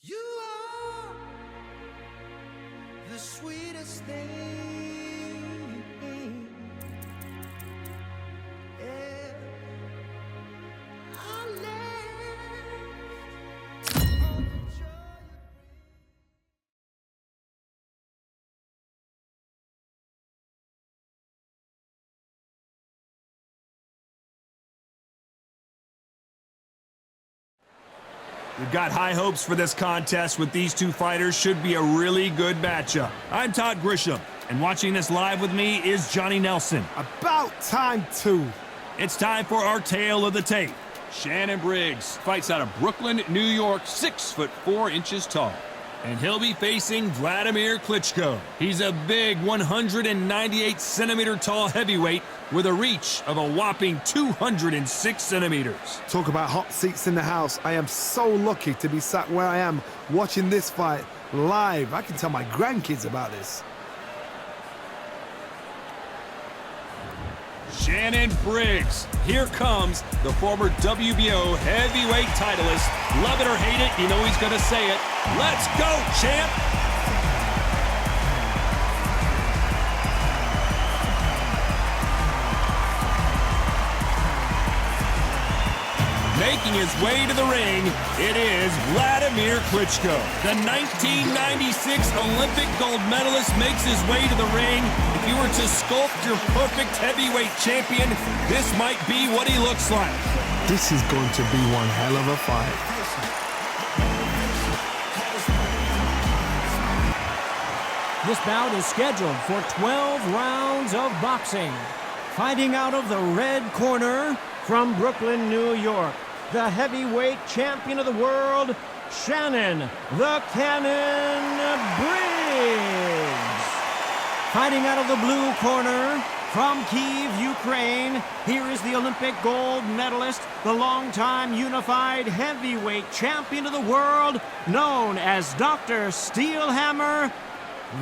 You are the sweetest thing. Yeah. I left all the joy. We've got high hopes for this contest with these two fighters. Should be a really good matchup. I'm Todd Grisham, and watching this live with me is Johnny Nelson. About time, too. It's time for our tale of the tape. Shannon Briggs fights out of Brooklyn, New York, 6'4" tall. And he'll be facing Vladimir Klitschko. He's a big 198-centimeter tall heavyweight with a reach of a whopping 206 centimeters. Talk about hot seats in the house. I am so lucky to be sat where I am watching this fight live. I can tell my grandkids about this. Shannon Briggs. Here comes the former WBO heavyweight titleist. Love it or hate it, you know he's going to say it. Let's go, champ! Making his way to the ring, it is Vladimir Klitschko. The 1996 Olympic gold medalist makes his way to the ring. If you were to sculpt your perfect heavyweight champion, this might be what he looks like. This is going to be one hell of a fight. This bout is scheduled for 12 rounds of boxing. Fighting out of the red corner from Brooklyn, New York, the heavyweight champion of the world, Shannon the Cannon Briggs. Fighting out of the blue corner from Kyiv, Ukraine, here is the Olympic gold medalist, the longtime unified heavyweight champion of the world, known as Dr. Steelhammer,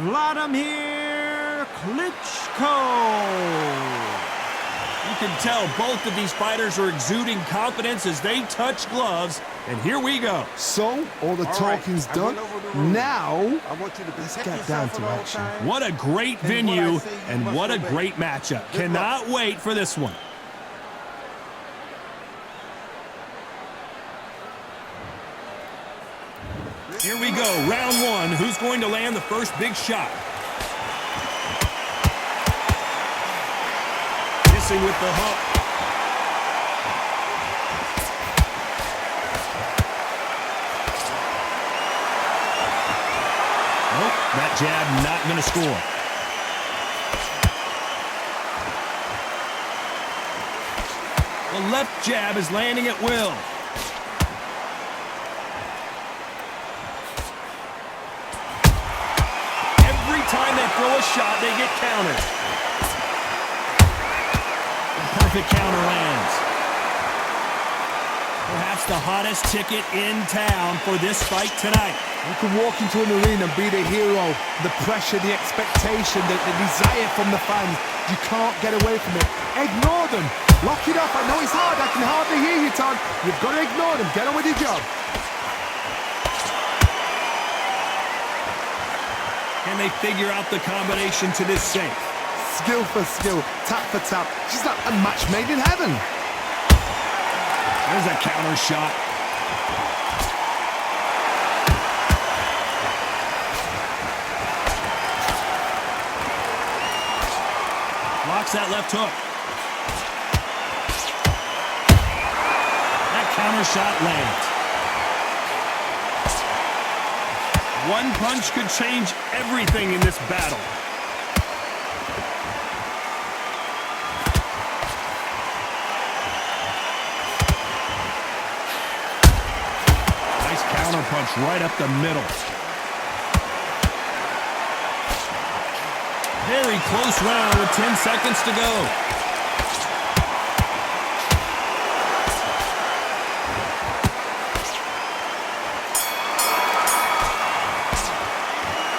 Vladimir Klitschko. You can tell both of these fighters are exuding confidence as they touch gloves. And here we go. So, all the talking's done. Now, let's get down to action. What a great venue and what a great matchup. Cannot wait for this one. Here we go, round one. Who's going to land the first big shot? Missing with the hook. Nope, that jab not going to score. The left jab is landing at will. Time they throw a shot, they get countered. The perfect counter lands. Perhaps the hottest ticket in town for this fight tonight. You can walk into an arena and be the hero. The pressure, the expectation, the desire from the fans. You can't get away from it. Ignore them. Lock it up. I know it's hard. I can hardly hear you, Todd. You've got to ignore them. Get on with your job. Can they figure out the combination to this safe? Skill for skill, tap for tap. She's like a match made in heaven. There's a counter shot. Blocks that left hook. That counter shot lands. One punch could change everything in this battle. counterpunch right up the middle. Very close round with 10 seconds to go.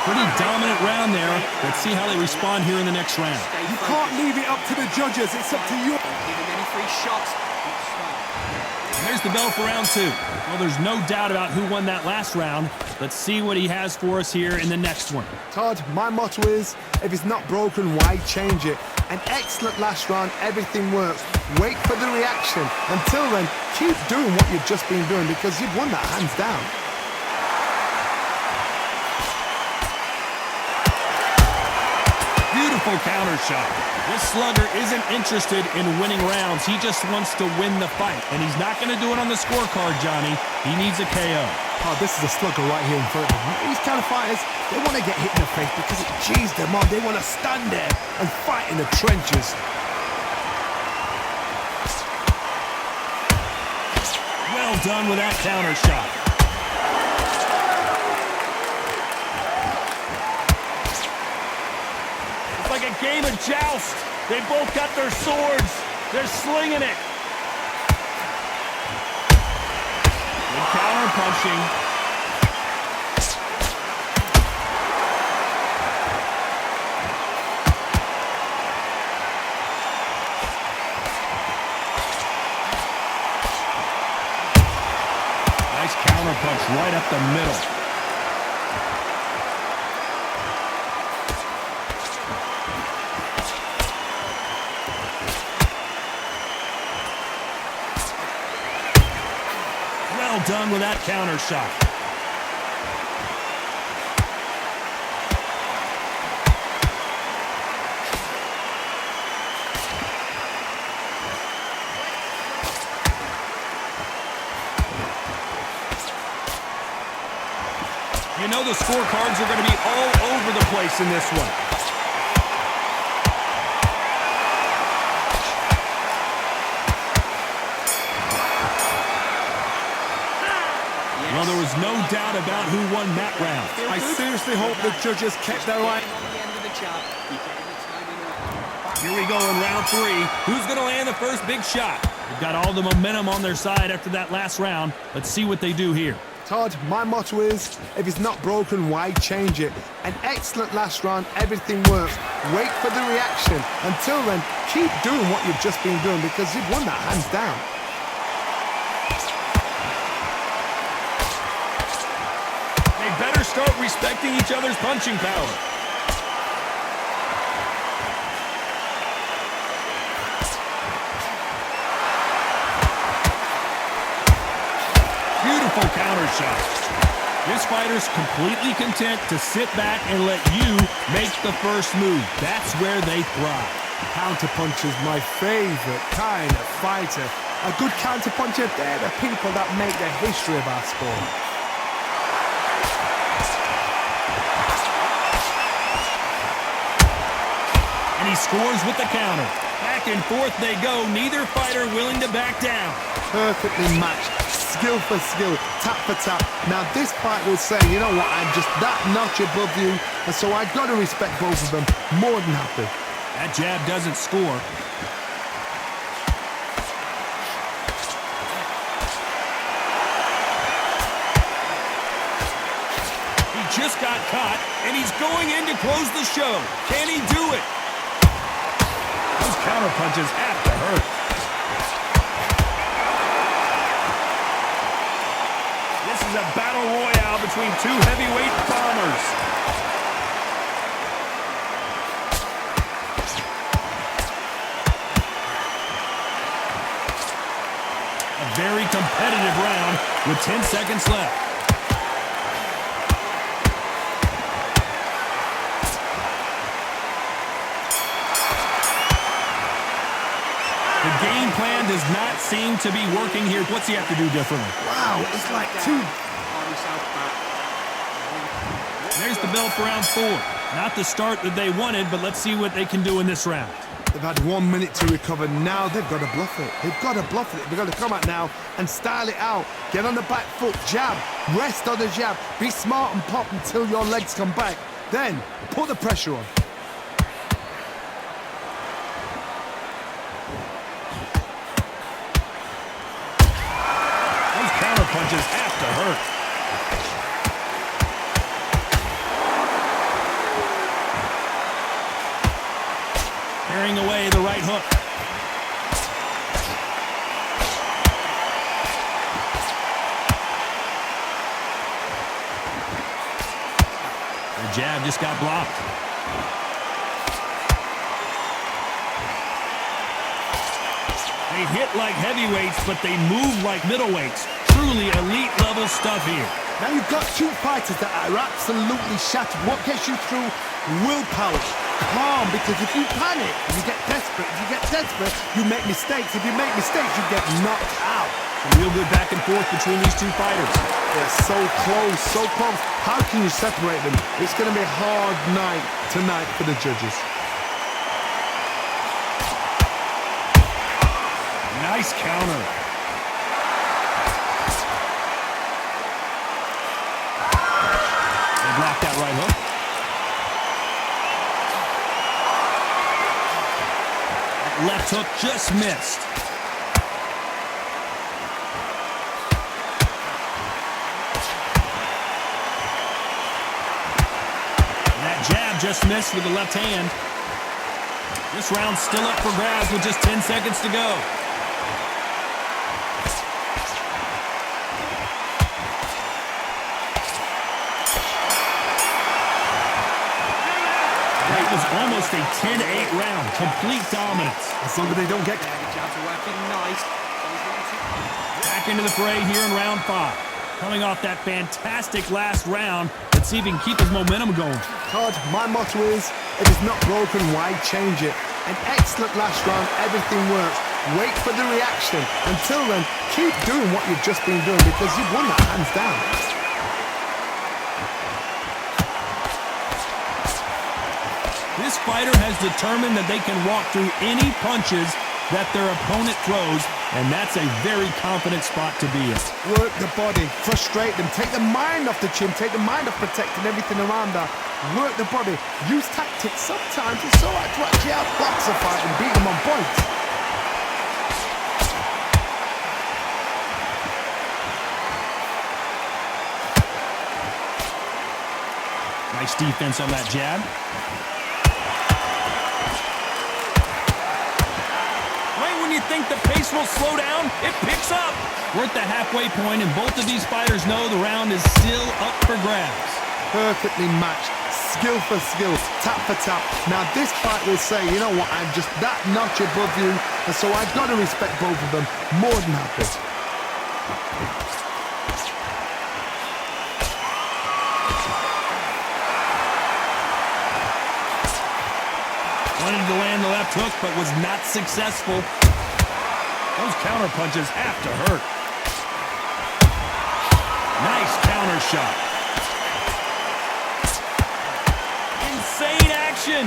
Pretty dominant round there. Let's see how they respond here in the next round. You can't leave it up to the judges. It's up to you. There's the bell for round 2. Well, there's no doubt about who won that last round. Let's see what he has for us here in the next one. Todd, my motto is, if it's not broken, why change it? An excellent last round, everything works. Wait for the reaction. Until then, keep doing what you've just been doing because you've won that hands down. Beautiful counter shot. This slugger isn't interested in winning rounds. He just wants to win the fight. And he's not going to do it on the scorecard, Johnny. He needs a KO. Oh, this is a slugger right here in front of them. These kind of fighters, they want to get hit in the face because it cheers them on. They want to stand there and fight in the trenches. Well done with that counter shot. It's like a game of joust. They both got their swords. They're slinging it. Good counter punching. Nice counter punch right up the middle. Well done with that counter shot. You know the scorecards are going to be all over the place in this one. Well, there was no doubt about who won that round. I seriously hope the judges kept their eye. Here we go in round 3. Who's going to land the first big shot? They've got all the momentum on their side after that last round. Let's see what they do here. Todd, my motto is, if it's not broken, why change it? An excellent last round, everything works. Wait for the reaction. Until then, keep doing what you've just been doing because you've won that hands down. They better start respecting each other's punching power. Beautiful counter shot. This fighter's completely content to sit back and let you make the first move. That's where they thrive. Counterpunch is my favorite kind of fighter. A good counterpuncher, they're the people that make the history of our sport. And he scores with the counter. Back and forth they go, neither fighter willing to back down. Perfectly matched, skill for skill, tap for tap. Now this fight will say, you know what, I'm just that notch above you, and so I got to respect both of them. More than happy. That jab doesn't score. He just got caught, and he's going in to close the show. Can he do it? Those counter punches have to hurt. This is a battle royale between two heavyweight bombers. A very competitive round with 10 seconds left. The game plan does not seem to be working here. What's he have to do differently? Wow, it's like two. There's the bell for round 4. Not the start that they wanted, but let's see what they can do in this round. They've had 1 minute to recover. Now they've got to bluff it. They've got to bluff it. They've got to come out now and style it out. Get on the back foot, jab, rest on the jab. Be smart and pop until your legs come back. Then put the pressure on. Those counter punches have to hurt. Carrying away the right hook. The jab just got blocked. They hit like heavyweights, but they move like middleweights. Truly elite level stuff here. Now you've got two fighters that are absolutely shattered. What gets you through? Willpower. Calm, because if you panic, you get desperate. If you get desperate, you make mistakes. If you make mistakes, you get knocked out. Some real good back and forth between these two fighters. They're so close, so close. How can you separate them? It's going to be a hard night tonight for the judges. Nice counter. They blocked that right hook. That left hook just missed. Just missed with the left hand. This round's still up for grabs with just 10 seconds to go. That was almost a 10-8 round. Complete dominance. As long as they don't get... Back into the fray here in round 5. Coming off that fantastic last round. Let's see if he can keep his momentum going. Todd, my motto is, if it's not broken, why change it? An excellent last round, everything works. Wait for the reaction. Until then, keep doing what you've just been doing because you've won that hands down. This fighter has determined that they can walk through any punches that their opponent throws, and that's a very confident spot to be in. Work the body, frustrate them, take the mind off the chin, take the mind off protecting everything around that. Work the body, use tactics. Sometimes it's all right to actually outbox a fight and beat them on points. Nice defense on that jab. You think the pace will slow down? It picks up. We're at the halfway point, and both of these fighters know the round is still up for grabs. Perfectly matched, skill for skill, tap for tap. Now this fight will say, you know what, I'm just that notch above you, and so I've got to respect both of them more than happy. Wanted to land the left hook, but was not successful. Those counter punches have to hurt. Nice counter shot. Insane action.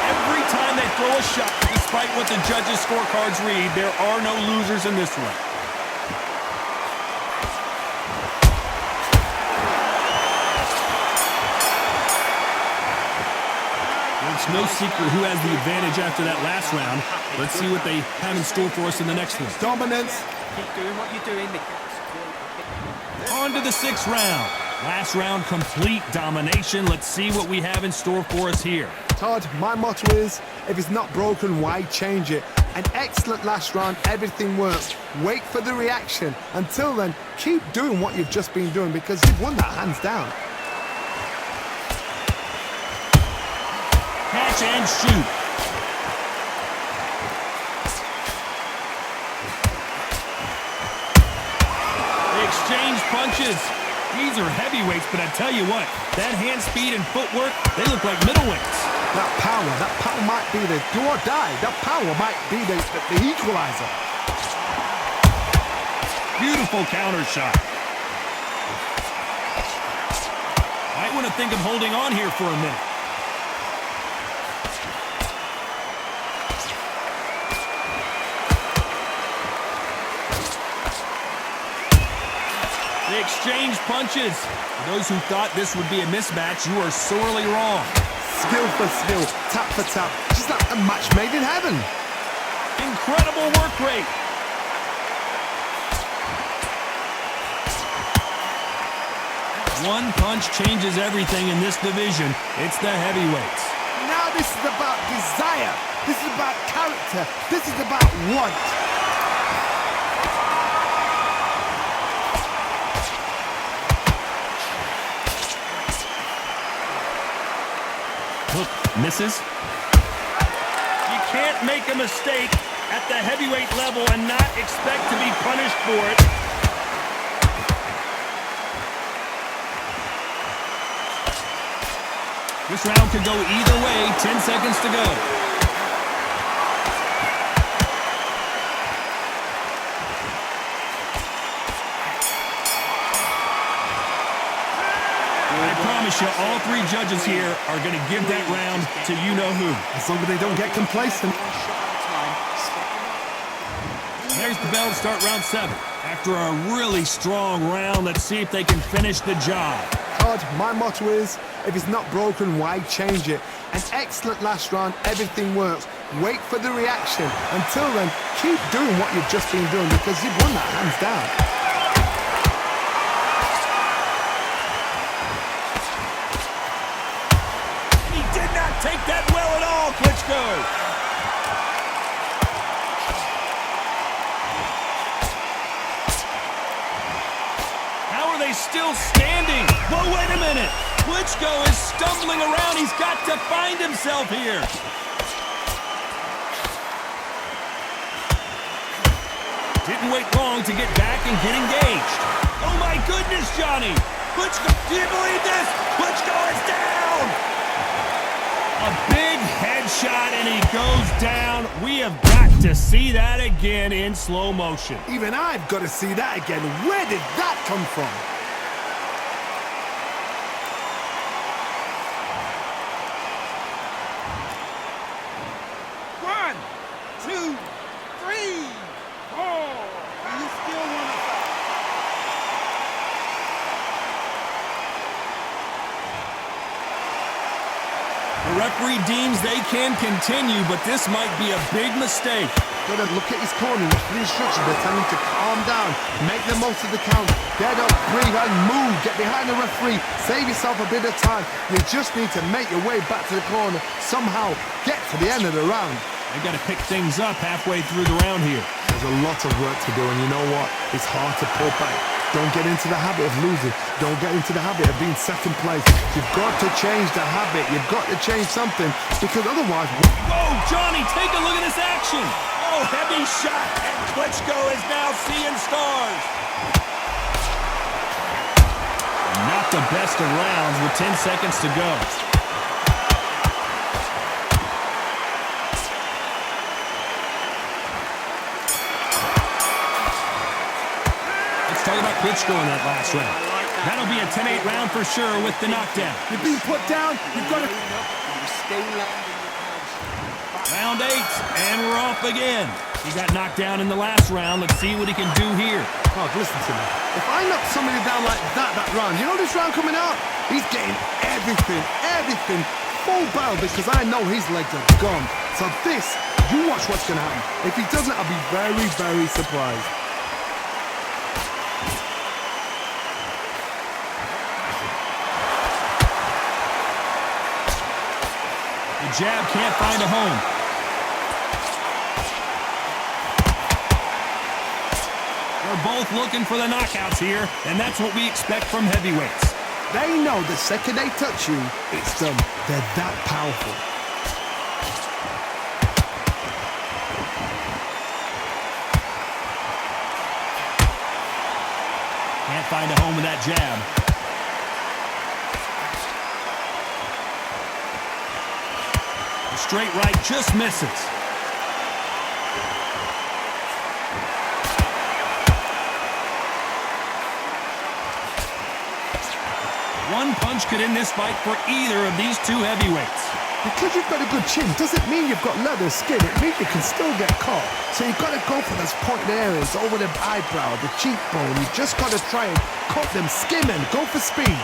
Every time they throw a shot, despite what the judges' scorecards read, there are no losers in this one. It's no secret who has the advantage after that last round. Let's see what they have in store for us in the next one. Dominance. Keep doing what you're doing. On to the 6th round. Last round, complete domination. Let's see what we have in store for us here. Todd, my motto is, if it's not broken, why change it? An excellent last round, everything works. Wait for the reaction. Until then, keep doing what you've just been doing because you've won that hands down. Catch and shoot. They exchange punches. These are heavyweights, but I tell you what, that hand speed and footwork, they look like middleweights. That power might be the do or die. That power might be the equalizer. Beautiful counter shot. Might want to think of holding on here for a minute. They exchange punches. For those who thought this would be a mismatch, you are sorely wrong. Skill for skill, tap for tap. Just like a match made in heaven. Incredible work rate. One punch changes everything in this division. It's the heavyweights. Now this is about desire. This is about character. This is about want. Hook misses. You can't make a mistake at the heavyweight level and not expect to be punished for it. This round could go either way. 10 seconds to go. I promise you, all three judges here are going to give that round to you-know-who. As long as they don't get complacent. There's the bell to start round 7. After a really strong round, let's see if they can finish the job. Todd, my motto is, if it's not broken, why change it? An excellent last round, everything works. Wait for the reaction. Until then, keep doing what you've just been doing because you've won that hands down. He did not take that well at all, Klitschko. Still standing. Whoa, wait a minute. Klitschko is stumbling around. He's got to find himself here. Didn't wait long to get back and get engaged. Oh, my goodness, Johnny. Klitschko, do you believe this? Klitschko is down. A big headshot, and he goes down. We have got to see that again in slow motion. Even I've got to see that again. Where did that come from? The referee deems they can continue, but this might be a big mistake. Gotta look at his corner, watch the instructions. They're telling him to calm down, make the most of the count, get up, breathe, and move. Get behind the referee, save yourself a bit of time. You just need to make your way back to the corner, somehow get to the end of the round. They got to pick things up halfway through the round here. There's a lot of work to do, and you know what? It's hard to pull back. Don't get into the habit of losing. Don't get into the habit of being second place. You've got to change the habit. You've got to change something, because otherwise... Whoa, Johnny, take a look at this action. Oh, heavy shot, and Klitschko is now seeing stars. Not the best of rounds with 10 seconds to go. Talk about Klitschko in that last round. That'll be a 10-8 round for sure with the knockdown. You're being put down. You've got to... Round 8, and we're off again. He got knocked down in the last round. Let's see what he can do here. Oh, listen to me. If I knock somebody down like that round, you know this round coming out? He's getting everything, full barrel, because I know his legs are gone. So this, you watch what's going to happen. If he doesn't, I'll be very, very surprised. The jab can't find a home. They're both looking for the knockouts here, and that's what we expect from heavyweights. They know the second they touch you, it's done. They're that powerful. Can't find a home with that jab. The straight right just misses. One punch could end this fight for either of these two heavyweights. Because you've got a good chin doesn't mean you've got leather skin. It means you can still get caught. So you've got to go for those pointed areas over the eyebrow, the cheekbone. You just got to try and cut them, skim and go for speed.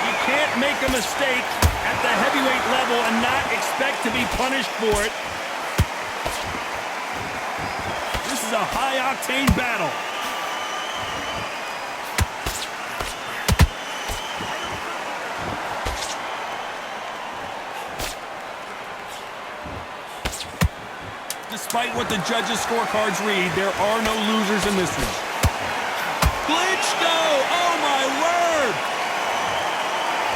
You can't make a mistake at the heavyweight level and not expect to be punished for it. This is a high-octane battle. Despite what the judges' scorecards read, there are no losers in this one. Klitschko! Oh, my word!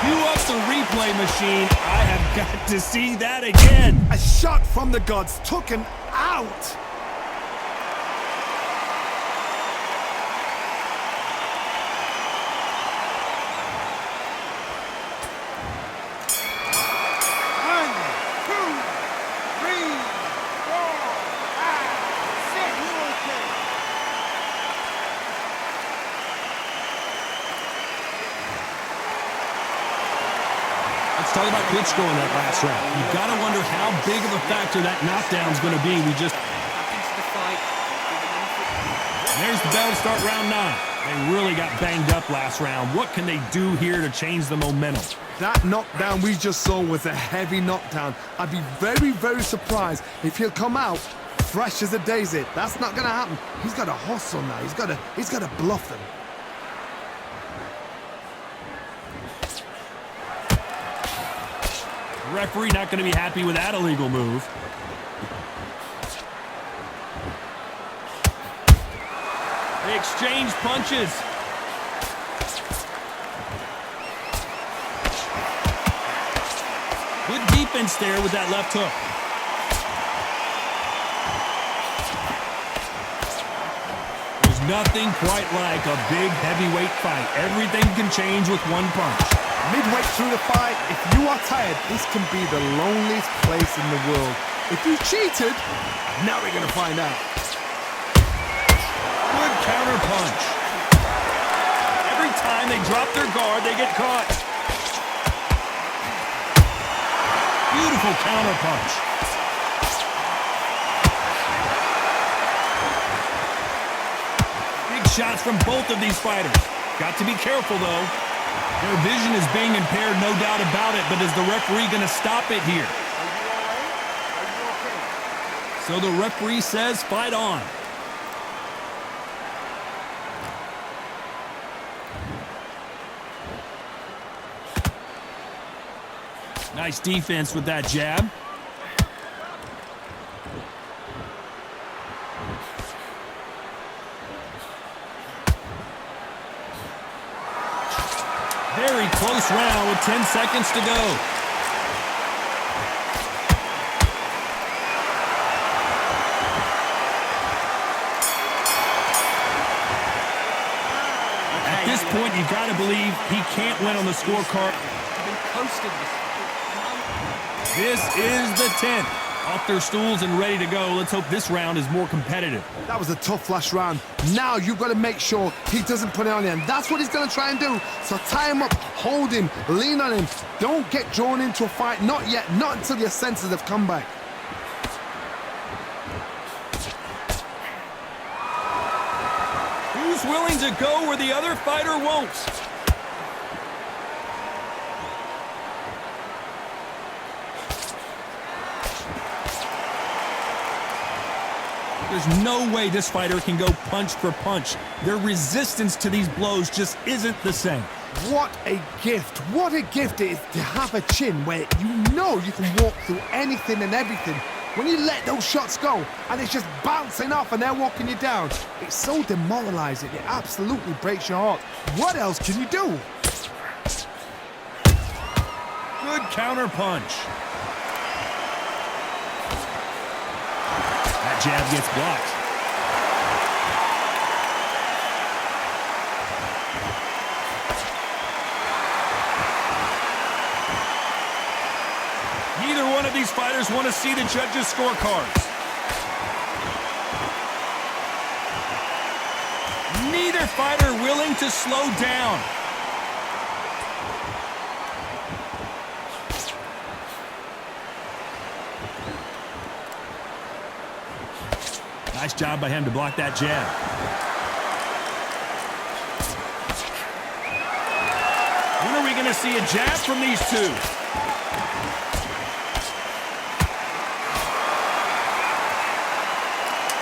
Cue up the replay machine. I have got to see that again. A shot from the gods took him out. Let's talk about Klitschko in that last round. You've got to wonder how big of a factor that knockdown's going to be. There's the bell to start round 9. They really got banged up last round. What can they do here to change the momentum? That knockdown we just saw was a heavy knockdown. I'd be very, very surprised if he'll come out fresh as a daisy. That's not going to happen. He's got to hustle now. He's got to bluff them. Referee not going to be happy with that illegal move. They exchange punches. Good defense there with that left hook. There's nothing quite like a big heavyweight fight. Everything can change with one punch. Midway through the fight, if you are tired, this can be the loneliest place in the world. If you cheated, now we're going to find out. Good counter punch. Every time they drop their guard, they get caught. Beautiful counter punch. Big shots from both of these fighters. Got to be careful, though. Their vision is being impaired, no doubt about it, but is the referee going to stop it here? So the referee says, fight on. Nice defense with that jab. Very close round with 10 seconds to go. At this point, you got to believe he can't win on the scorecard. This is the 10th. Off their stools and ready to go. Let's hope this round is more competitive. That was a tough last round. Now you've got to make sure he doesn't put it on you. And that's what he's going to try and do. So tie him up, hold him, lean on him. Don't get drawn into a fight. Not yet. Not until your senses have come back. Who's willing to go where the other fighter won't? There's no way this fighter can go punch for punch. Their resistance to these blows just isn't the same. What a gift. What a gift it is to have a chin where you know you can walk through anything and everything. When you let those shots go and it's just bouncing off and they're walking you down, it's so demoralizing. It absolutely breaks your heart. What else can you do? Good counter punch. That jab gets blocked. Neither one of these fighters want to see the judges' scorecards. Neither fighter willing to slow down. Nice job by him to block that jab. When are we going to see a jab from these two?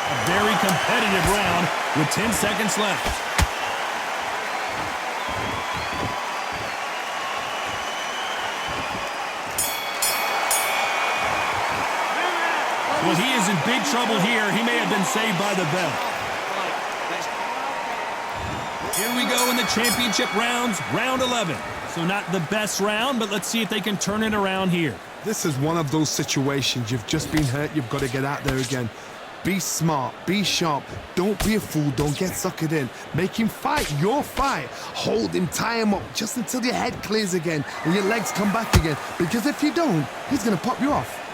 A very competitive round with 10 seconds left. Well, he is in big trouble here. He may have been saved by the bell. Here we go in the championship rounds, round 11. So not the best round, but let's see if they can turn it around here. This is one of those situations. You've just been hurt. You've got to get out there again. Be smart. Be sharp. Don't be a fool. Don't get suckered in. Make him fight your fight. Hold him. Tie him up just until your head clears again and your legs come back again. Because if you don't, he's going to pop you off.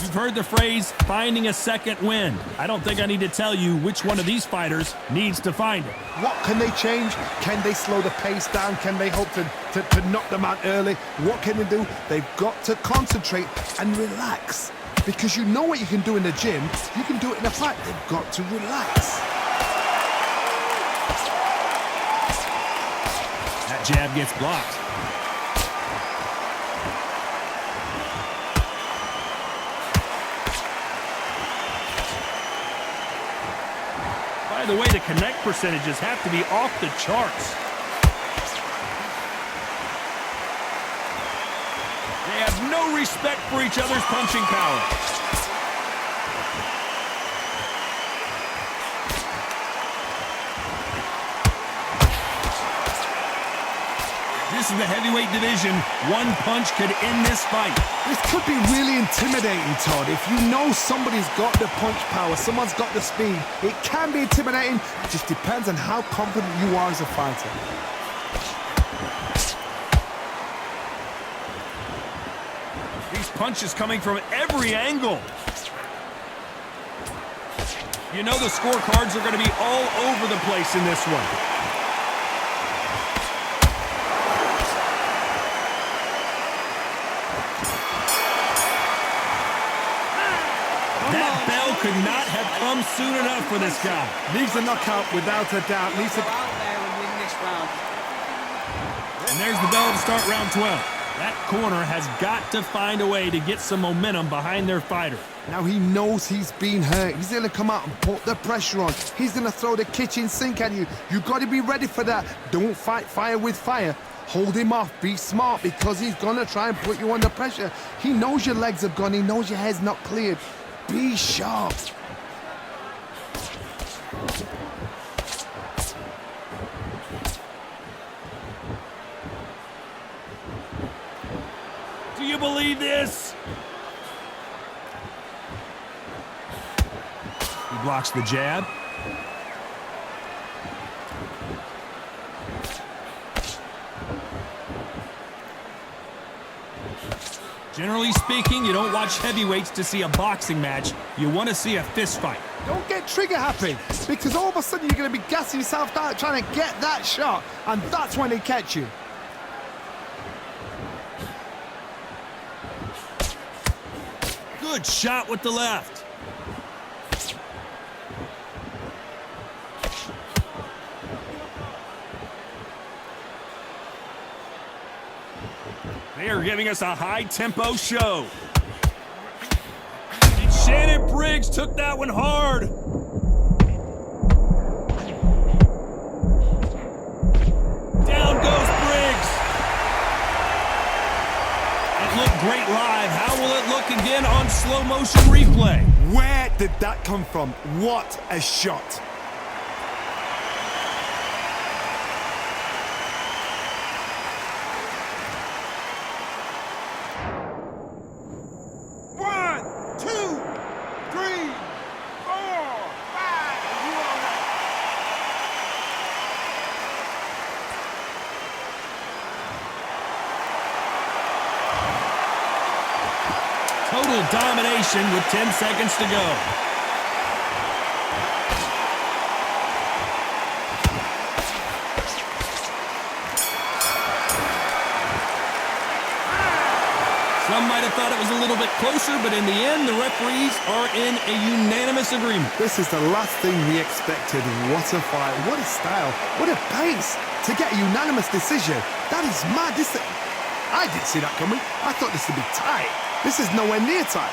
You've heard the phrase, finding a second wind. I don't think I need to tell you which one of these fighters needs to find it. What can they change? Can they slow the pace down? Can they hope to knock them out early? What can they do? They've got to concentrate and relax. Because you know what you can do in the gym, you can do it in a fight. They've got to relax. That jab gets blocked. By the way, the connect percentages have to be off the charts. They have no respect for each other's punching power. This is the heavyweight division. One punch could end this fight. This could be really intimidating, Todd. If you know somebody's got the punch power, someone's got the speed, it can be intimidating. It just depends on how confident you are as a fighter. These punches coming from every angle. You know the scorecards are going to be all over the place in this one. That bell could not have come soon enough for this guy. Needs a knockout without a doubt. Needs to Go out there and win this round. And there's the bell to start round 12. That corner has got to find a way to get some momentum behind their fighter. Now he knows he's been hurt. He's going to come out and put the pressure on. He's going to throw the kitchen sink at you. You've got to be ready for that. Don't fight fire with fire. Hold him off. Be smart because he's going to try and put you under pressure. He knows your legs have gone. He knows your head's not cleared. Be sharp. Do you believe this? He blocks the jab. Generally speaking, you don't watch heavyweights to see a boxing match. You want to see a fist fight. Don't get trigger happy because all of a sudden you're going to be gassing yourself out trying to get that shot, and that's when they catch you. Good shot with the left. They are giving us a high-tempo show. And Shannon Briggs took that one hard. Down goes Briggs. It looked great live. How will it look again on slow-motion replay? Where did that come from? What a shot. total domination with 10 seconds to go. Some might have thought it was a little bit closer, but in the end, the referees are in a unanimous agreement. This is the last thing we expected. What a fight, what a style, what a pace to get a unanimous decision. That is mad. I didn't see that coming. I thought this would be tight. This is nowhere near tight.